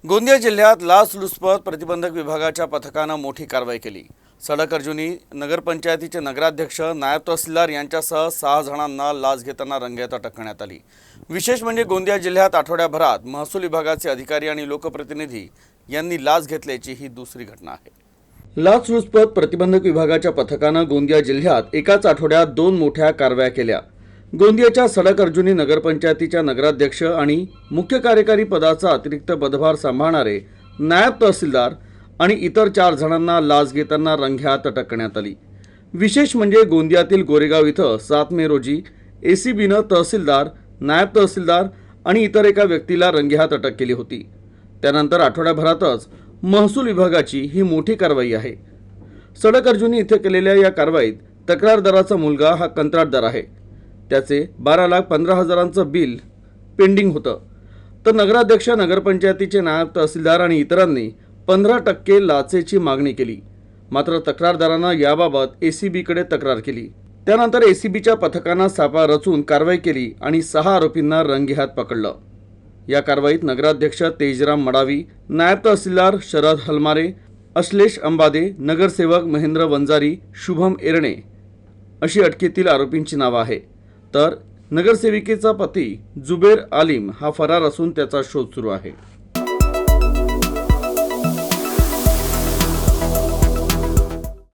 गोंदिया जिल्ह्यात लाचलुचपत प्रतिबंधक विभागाच्या पथकानं मोठी कारवाई केली। सडक अर्जुनी नगरपंचायतीचे नगराध्यक्ष, नायब तहसीलदार यांच्यासह 6 जणांना लाच घेताना रंगेहात अटक करण्यात आली। विशेष म्हणजे गोंदिया जिल्ह्यात आठवड्याभरात महसूल विभागाचे अधिकारी आणि लोकप्रतिनिधी यांनी लाच घेतल्याची ही दुसरी घटना आहे। लाचलुचपत प्रतिबंधक विभागाच्या पथकानं गोंदिया जिल्ह्यात एकाच आठवड्यात 2 मोठ्या कारवाया केल्या। गोंदियाच्या सडक अर्जुनी नगरपंचायतीच्या नगराध्यक्ष आणि मुख्य कार्यकारी पदाचा अतिरिक्त पदभार सांभाळणारे नायब तहसीलदार आणि इतर 4 जणांना लाच घेताना रंगेहात अटक करण्यात आली। विशेष म्हणजे गोंदियातील गोरेगाव इथं 7 मे रोजी एसीबीनं तहसीलदार, नायब तहसीलदार आणि इतर एका व्यक्तीला रंगेहात अटक केली होती। त्यानंतर आठवड्याभरातच महसूल विभागाची ही मोठी कारवाई आहे। सडक अर्जुनी इथे केलेल्या या कारवाईत तक्रारदाराचा मुलगा हा कंत्राटदार आहे। त्याचे 12,15,000चं बिल पेंडिंग होतं, तर नगराध्यक्ष, नगरपंचायतीचे नायब तहसीलदार आणि इतरांनी 15% लाचेची मागणी केली। मात्र तक्रारदारानं याबाबत एसीबीकडे तक्रार केली। त्यानंतर एसीबीच्या पथकानं सापळा रचून कारवाई केली आणि 6 आरोपींना रंगेहात पकडलं। या कारवाईत नगराध्यक्ष तेजराम मडावी, नायब तहसीलदार शरद हलमारे, अश्लेष अंबादे, नगरसेवक महेंद्र वंजारी, शुभम एरणे अशी अटकेतील आरोपींची नावं आहे। तर नगरसेविकेचा पती जुबेर आलिम हा फरार असून त्याचा शोध सुरू आहे।